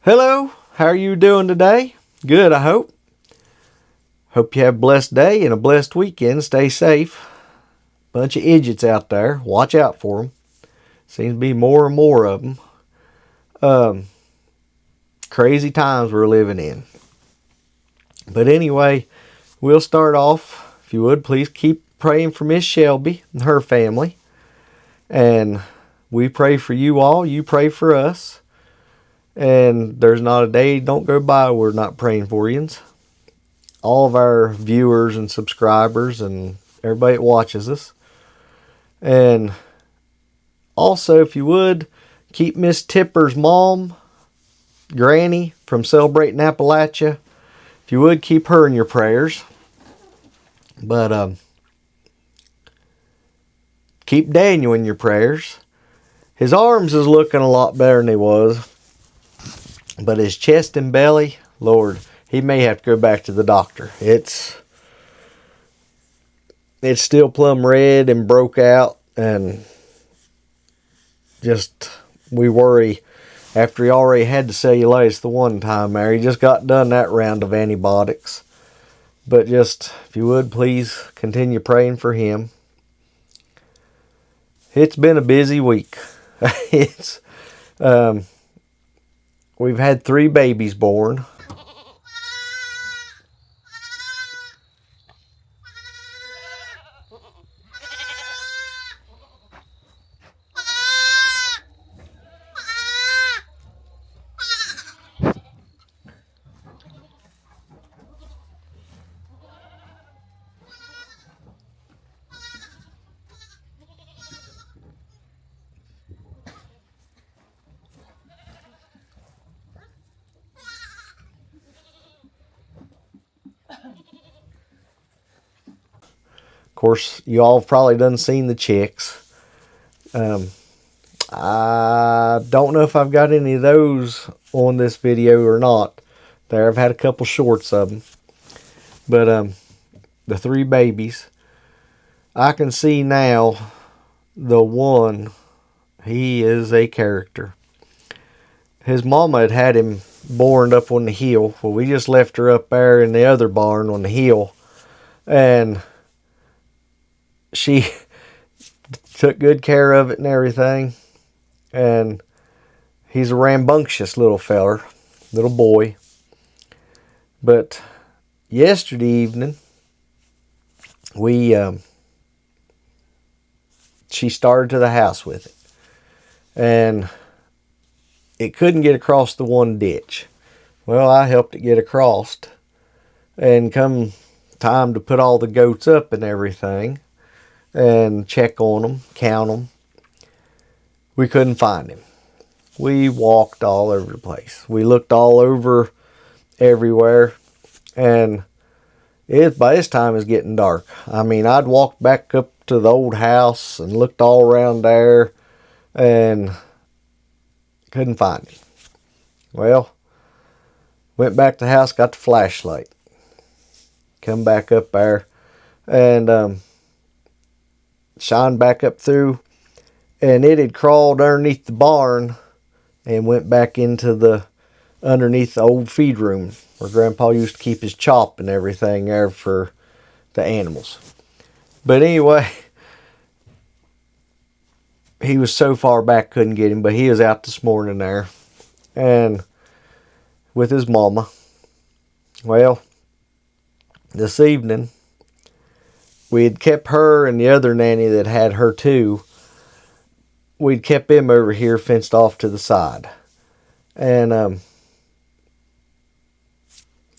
Hello, how are you doing today? Good, I hope. Hope you have a blessed day and a blessed weekend. Stay safe. Bunch of idiots out there. Watch out for them. Seems to be more and more of them. Crazy times we're living in. But anyway, we'll start off. If you would, please keep praying for Miss Shelby and her family. And we pray for you all. You pray for us. And there's not a day don't go by we're not praying for you. All of our viewers and subscribers and everybody that watches us. And also, if you would, keep Miss Tipper's mom, Granny, from Celebrating Appalachia. If you would, keep her in your prayers. But keep Daniel in your prayers. His arms is looking a lot better than he was. But his chest and belly, Lord, he may have to go back to the doctor. It's still plumb red and broke out, and just we worry after he already had the cellulitis the one time there. He just got done that round of antibiotics. But just, if you would, please continue praying for him. It's been a busy week. We've had 3 babies born. Of course, you all have probably done seen the chicks. I don't know if I've got any of those on this video or not. There, I've had a couple shorts of them. But the 3 babies, I can see now the one, he is a character. His mama had him born up on the hill. Well, we just left her up there in the other barn on the hill. And she took good care of it and everything. And he's a rambunctious little feller, little boy. But yesterday evening, she started to the house with it. And it couldn't get across the one ditch. Well, I helped it get across. And come time to put all the goats up and everything, and check on them, count them, we couldn't find him. We walked all over the place. We looked all over everywhere, and by this time it's getting dark. I mean, I'd walked back up to the old house and looked all around there and couldn't find him. Well, went back to the house, got the flashlight, come back up there and shined back up through, and it had crawled underneath the barn and went back into underneath the old feed room where Grandpa used to keep his chop and everything there for the animals. But anyway, he was so far back couldn't get him, but he was out this morning there and with his mama. Well, this evening we had kept her and the other nanny that had her too. We'd kept him over here fenced off to the side. And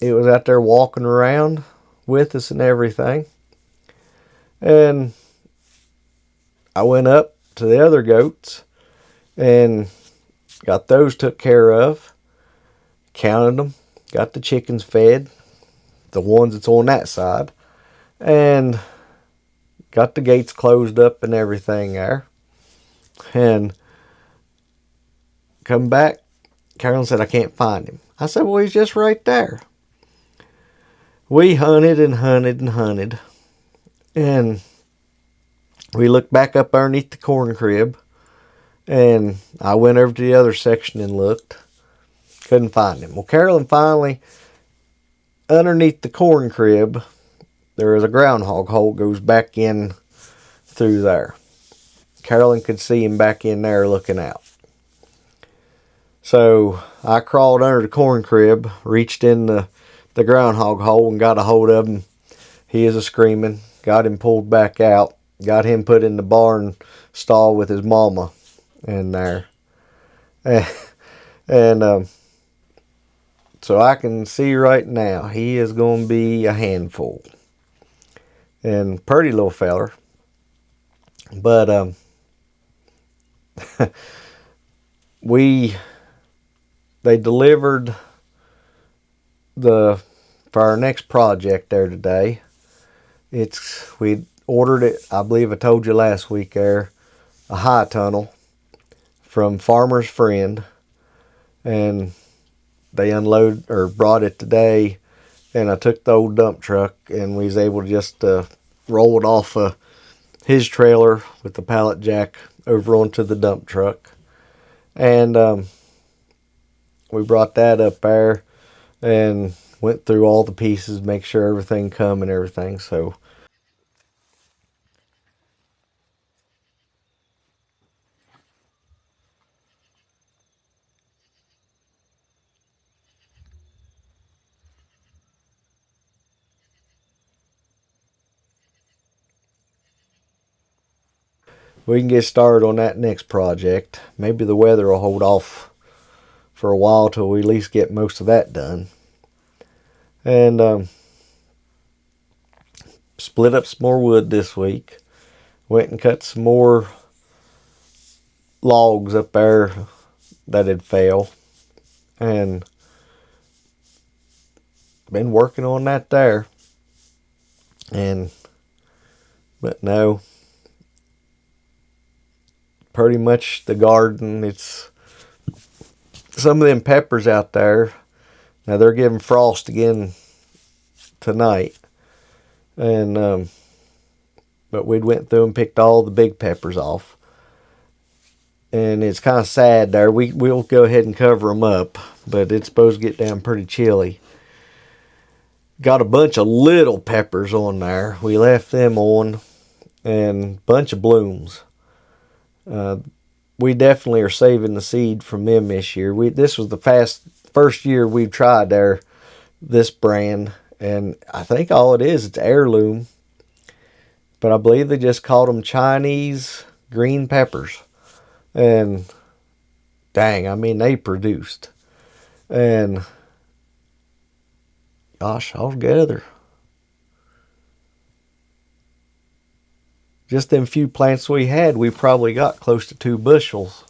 it was out there walking around with us and everything. And I went up to the other goats and got those took care of. Counted them. Got the chickens fed. The ones that's on that side. And got the gates closed up and everything there. And come back, Carolyn said, I can't find him. I said, well, he's just right there. We hunted and hunted and hunted. And we looked back up underneath the corn crib. And I went over to the other section and looked. Couldn't find him. Well, Carolyn finally, underneath the corn crib, there is a groundhog hole goes back in through there. Carolyn could see him back in there looking out. So I crawled under the corn crib, reached in the groundhog hole and got a hold of him. He is a screaming. Got him pulled back out. Got him put in the barn stall with his mama in there. And so I can see right now he is going to be a handful. And pretty little feller. But they delivered for our next project there today. We ordered it, I believe I told you last week there, a high tunnel from Farmer's Friend, and they brought it today, and I took the old dump truck and we was able to just roll it off his trailer with the pallet jack over onto the dump truck. And we brought that up there and went through all the pieces, make sure everything come and everything. So we can get started on that next project. Maybe the weather will hold off for a while till we at least get most of that done. And split up some more wood this week. Went and cut some more logs up there that had fell. And been working on that there. But no, pretty much the garden, it's some of them peppers out there. Now they're getting frost again tonight. And but we went through and picked all the big peppers off. And it's kind of sad there. We'll go ahead and cover them up, but it's supposed to get down pretty chilly. Got a bunch of little peppers on there. We left them on, and a bunch of blooms. We definitely are saving the seed from them this year. This was the first year we've tried this brand, and I think all it is, it's heirloom. But I believe they just called them Chinese green peppers. And dang, I mean, they produced. And gosh, altogether, just them few plants we had, we probably got close to 2 bushels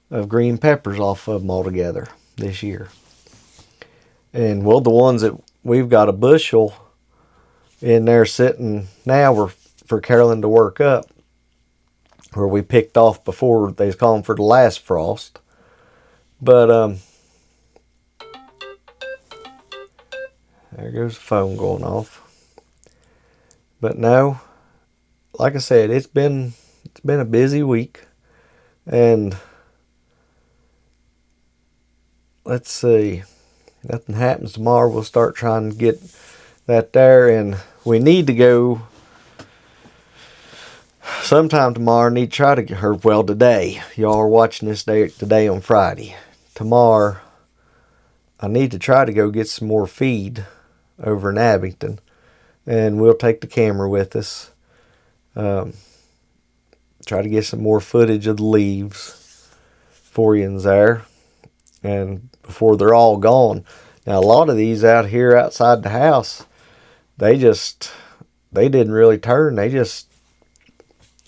of green peppers off of them altogether this year. And well, the ones that we've got a bushel in there sitting now were for Carolyn to work up, where we picked off before they was calling for the last frost. But there goes the phone going off. But no, like I said, it's been a busy week. And let's see, nothing happens tomorrow. We'll start trying to get that there, and we need to go sometime tomorrow. Need to try to get her. Well, today, y'all are watching this today on Friday. Tomorrow, I need to try to go get some more feed over in Abington, and we'll take the camera with us. Try to get some more footage of the leaves for you there, and before they're all gone. Now, a lot of these out here outside the house, they didn't really turn. They just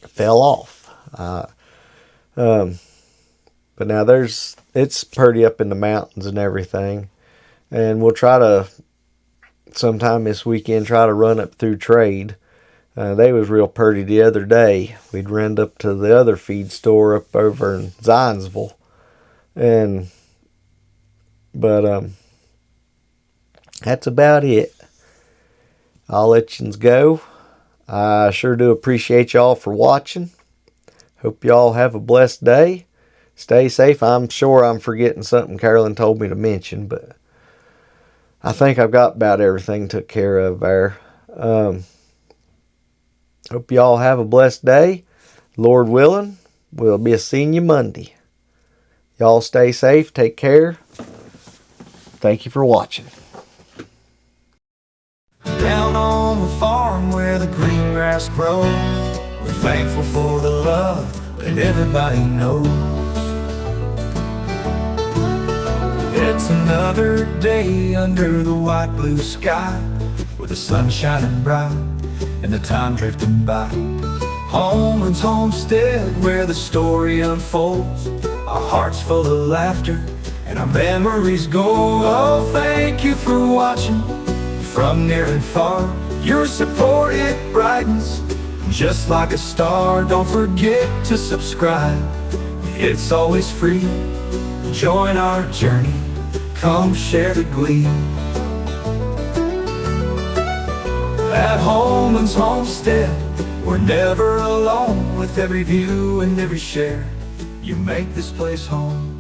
fell off. But now it's pretty up in the mountains and everything. And we'll try to, sometime this weekend, try to run up through trade. They was real pretty the other day. We'd run up to the other feed store up over in Zionsville. But that's about it. I'll let you go. I sure do appreciate y'all for watching. Hope y'all have a blessed day. Stay safe. I'm sure I'm forgetting something Carolyn told me to mention, but I think I've got about everything took care of there. Hope y'all have a blessed day. Lord willing, we'll be seeing you Monday. Y'all stay safe. Take care. Thank you for watching. Down on the farm where the green grass grows, we're thankful for the love that everybody knows. It's another day under the white blue sky, with the sun shining bright and the time drifting by. Homeland's homestead where the story unfolds, our hearts full of laughter and our memories go. Oh, thank you for watching from near and far. Your support, it brightens just like a star. Don't forget to subscribe, it's always free. Join our journey, come share the glee. At Homeland's homestead, we're never alone. With every view and every share, you make this place home.